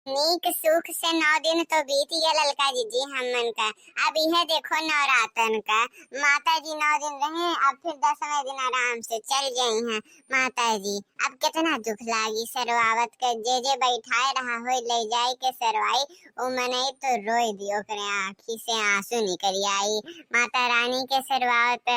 नीक सुख से 9 दिन तो बीत गया ललका जीजी हमन का। अब यह देखो नवरातन का माता जी 9 दिन रहे, अब फिर 10वें दिन आराम से चल गई हैं माता जी। अब कितना दुख लागी सरवावत के, जे बैठाए रहा हो ले जाए के सरवाई ओ मनई तो रोई दियो करे, आँखी से आंसू निकल आई। माता रानी के सरवावत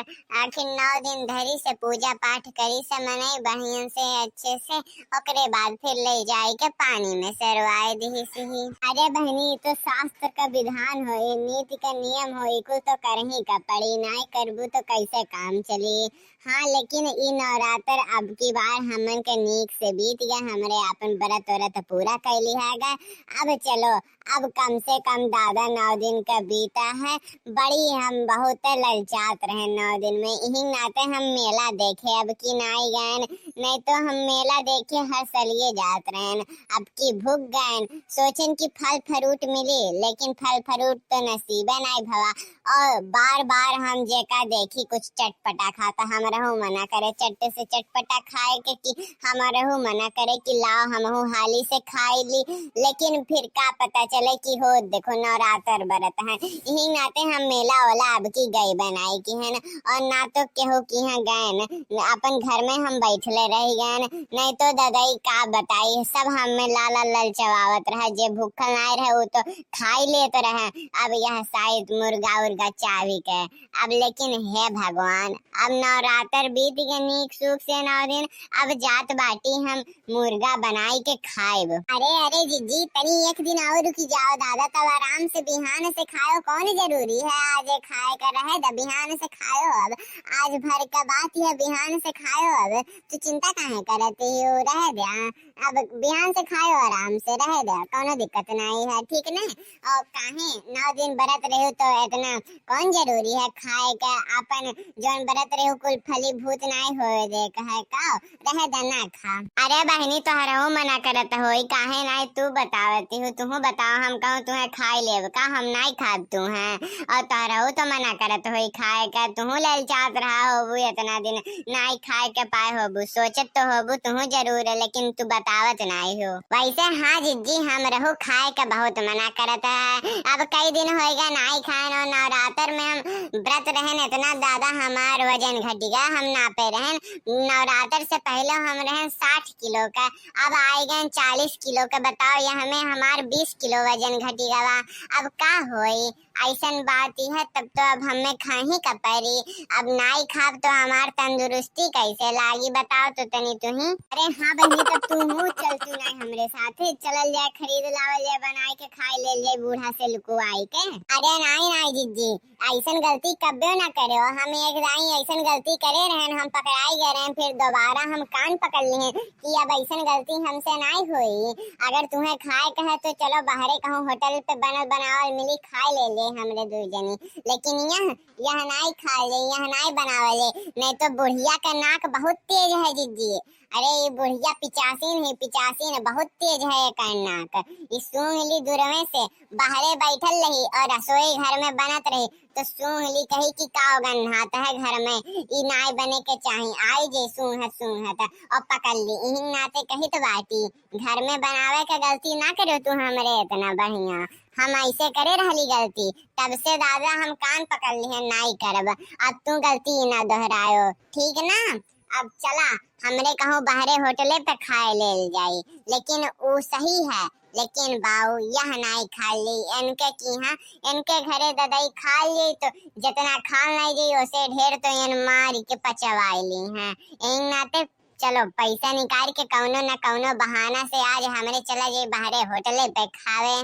आखिर 9 दिन धरी से पूजा पाठ करी से मनई बढ़िया से अच्छे से, ओकरे बाद फिर ले जाए के पानी में सरवाए दी सही। अरे बहनी तो शास्त्र का विधान हो, नीति का नियम हो, कुल तो करही का पड़ी, नहीं करबू तो कैसे काम चली। हाँ लेकिन ई नवरात्र अब की बार हमन के नीक से बीत गया, हमरे अपन व्रत व्रत पूरा कैली हैगा। अब चलो अब कम से कम दादा 9 दिन का बीता है, बड़ी हम बहुत ललचात रहे 9 दिन में। यही नाते हम मेला देखे अब की नाई गए, नहीं तो हम मेला देखे हर सलिए जात रहे। अब की भूख गए, सोचन की फल फ्रूट मिली, लेकिन फल फ्रूट तो नसीबे नहीं भवा। और बार बार हम जेका देखी कुछ चटपटा खाता, हमरहू मना करे चट्टे से चटपटा खाए के, कि हमरहू मना करे कि लाओ हमहू हाली से खाई ली। लेकिन फिर का पता चले कि हो देखो नवरात्र बरत है, यही नाते हम मेला वाला अब की गई बनाई की है न, और ना तो केहू की यहाँ गए न, अपन घर में हम बैठले रह गए, नहीं तो ददाई का बताई सब हमें लाला ललचवावत रहा, जे भूखल नहीं रहे वो तो खाई लेते रहे। अब यह शायद मुर्गा उर्गा चावी के, अब लेकिन हे भगवान अब नवरात्र बीत गए नीक सुख से 9 दिन, अब जात बाटी हम मुर्गा बनाई के खाएब। अरे अरे जीजी तनी एक दिन और रुकी जाओ दादा, तब आराम से बिहान से खाओ, कौन जरूरी है आज खाए का रहे द बिहान से खाओ। अब आज भर का बात है बिहान से खाओ, अब तू चिंता काहे करती हो, रह दे अब बिहान से खाओ आराम से रह दे, कोनो दिक्कत नहीं है ठीक न। और काहे 9 दिन व्रत रहो तो इतना कौन जरूरी है खाए का, अपन जौन व्रत रहो कुल फली भूत नहीं हो दे कहे का रह दे ना खा। अरे बहनी तो हरहू मना करत होई, काहे नहीं तू बतावती हो, तू बताओ हम कहूँ तुम्हें खाई लेब का, हम नहीं खाब तू है, और तारहू तो मना करत होई खाए का, तू ललचात रहा होबू इतना दिन नहीं खाए के पाए होबू, सोचत तो होबू तू जरूर है, लेकिन तू बतावत नहीं हो। वैसे हाँ जिज्जी हम रहू खाए का बहुत मना करत है, अब कई दिन होएगा नहीं खाए, और नवरात्र में हम व्रत रहन इतना ज्यादा हमार वजन घट गया, हम नापे रहन नवरात्र से पहले हम रहन 60 किलो का, अब आए गए 40 किलो का, बताओ ये हमें हमार 20 किलो वजन घटी गवा। अब का होई ऐसन बात ही है, तब तो अब हमें खाही का परी, अब नाई खाब तो हमार तंदुरुस्ती कैसे लागी बताओ तो तनी तू ही। अरे हाँ बहनी तब तू चल तू नहीं हमरे साथे चलल जाए, खरीद लावल जाए, बनाए के खाए ले जाए बूढ़ा से लुकुआई के। अरे नहीं नहीं जीजी ऐसन गलती कब्बे ना करे, हम एक दाई ऐसन गलती करे रहन, हम पकड़ाई गए रहन, फिर दोबारा हम कान पकड़ लिए कि अब ऐसन गलती हमसे नहीं हुई। अगर तुम्हें खाए कहे तो चलो बाहरे कहूँ होटल पे बनल बनावल मिली खाए ले ले हमरे 2 जनी, लेकिन यह नहीं खा ले, यह नहीं बनावले, नहीं तो बुढ़िया का नाक बहुत तेज है जीजी। अरे ये बुढ़िया 85 बहुत तेज है का नाक, इस सूंघ ली दूरवे से बाहरे बैठल रही और रसोई घर में बनत रही तो सूंघ ली कही कि का गन्हात है घर में, ई नाई बने के चाही, आई जे सूंघत और पकड़ ली, यही नाते कही तो बाटी घर में बनावे का गलती ना करो तू हमरे इतना बढ़िया, हम ऐसे करे रहली गलती, तब से दादा हम कान पकड़ लिए नहीं करब, अब तू गलती ना दोहरायो ठीक ना। अब चला हमरे कहूँ बाहरे होटले पे खाए ले जाई, लेकिन वो सही है, लेकिन बाऊ यह नहीं खा ली इनके की हाँ, इनके घरे ददाई खा ली तो जितना खा नहीं गई उसे ढेर तो इन मार के पचवाई ली हैं, इन नाते चलो पैसा निकाल के कौनो न कौनो बहाना से आज हमरे चला जाए बाहरे होटले पे खावे,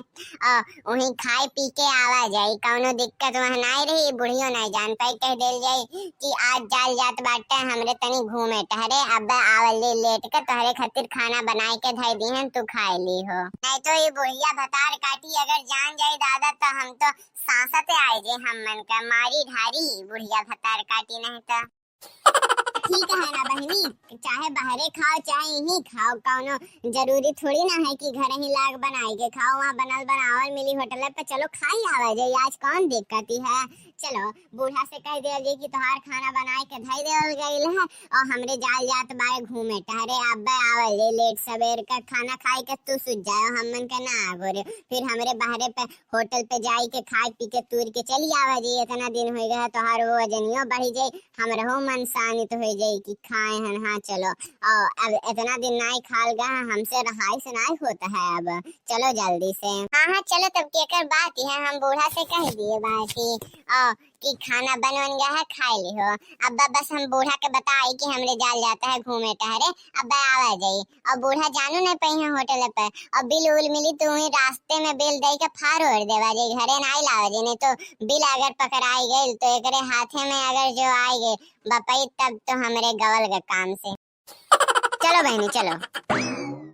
और वहीं खाए पी के आवा जाए, कौनो दिक्कत वहाँ नहीं रही, बुढ़ियो नहीं जान पाई, कह देल जाए कि आज जाल जात बाटे हमरे तनी घूमे टहरे, अब आवले लेट के तोहरे खातिर खाना बनाए के धई दी हैं तू खाए ली हो, नहीं तो ये बुढ़िया भतार काटी अगर जान जाए दादा तो हम तो सांसते आए जे हम मन का मारी ढारी बुढ़िया भतार काटी नहीं तो। ठीक है ना बहनी, चाहे बाहरे खाओ चाहे यहीं खाओ, कौनो जरूरी थोड़ी ना है कि घर ही लाग बनाई के खाओ, वहाँ बनल बनावल मिली होटल पे, चलो खाई आवा जाए, आज कौन दिक्कत है। चलो बूढ़ा से कह दिया जी कि तोहार खाना बनाए के धई देवल गईल है और हमरे जाल जात बाय घूमे टहरे, अब आवल जे लेट सवेर का खाना खाए के तू सुझ जाओ, हमन के ना आगोरे, फिर हमरे बाहरे पे होटल पे जाई के खाए पी के तूर के चली आवा जी, इतना दिन हो गया तोहार वो वजनियो बढ़ी जाई, हमरहो मन शानित हो जाई कि खाए हन। हाँ चलो, और अब इतना दिन नहीं खाल गा, हमसे रहाई से नहीं होता है, अब चलो जल्दी से। हाँ चलो तब केकर बात है, हम बूढ़ा से कह दिए बात कि खाना बन गया है खा लियो। अब बस हम बूढ़ा के बताई कि हमरे जाल जाता है घूमे टहरे, अब आवा जाई, और बूढ़ा जानू नहीं पई है होटल पे, और बिल उल मिली तू ही रास्ते में बिल दे के फाड़ ओढ़ देवा जाई, घरे नहीं लावा जाई, नहीं तो बिल अगर पकड़ाई गई तो एकरे हाथे में अगर जो आई गई बपाई तब तो हमरे गवल के काम से। चलो बहनी चलो।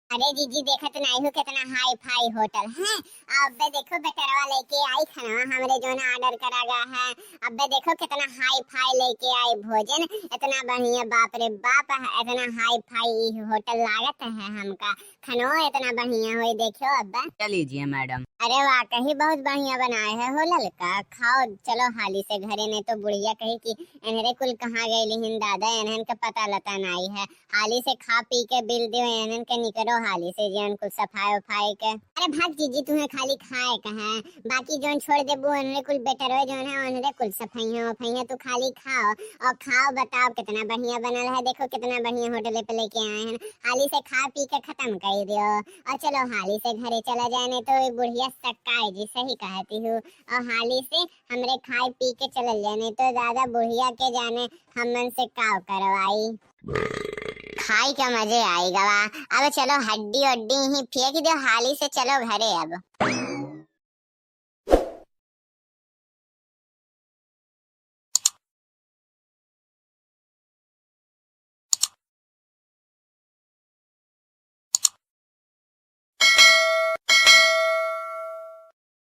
अरे जीजी देखत नहीं हो कितना हाई फाई होटल है, अब देखो बेटरवा लेके आई खाना हमरे जो ना ऑर्डर करा गया है, अब देखो कितना हाई फाई लेके आई भोजन, इतना बढ़िया, बाप रे बाप, इतना हाई फाई होटल लागत है हमका, खानो इतना बढ़िया हुई, देखो अब्बा। क्या लीजिए मैडम? अरे वाकई बहुत बढ़िया बनाए है हो ललका, खाओ चलो हाली से घरे, में तो बुढ़िया कही कि इन्हरे कुल कहाँ गए लिहिन दादा, इन्हन का पता लता नहीं है, हाली से खा पी के बिल दियो, इन्हन के निकलो हाली से जीवन कुल सफाई उफाई के। अरे भाग जीजी तुम्हें खाली खाए कहा, बाकी जोन छोड़ दे वो इन्हरे कुल बेटर हो, जोन है उन्हरे कुल सफाइयाँ वफाइयाँ, तू खाली खाओ और खाओ, बताओ कितना बढ़िया बनल है, देखो कितना बढ़िया होटल पे लेके आए हैं, हाली से खा पी के खत्म कर दियो और चलो हाली से घरे चला जाए, नहीं तो बुढ़िया सक्का जी सही कहती हूँ, और हाली से हमरे खाए पी के चल जाने तो दादा बुढ़िया के जाने हमन से काव करवाई, खाई का मजे आएगा। अब चलो हड्डी वड्डी ही फेंक दो हाली से, चलो घरे अब।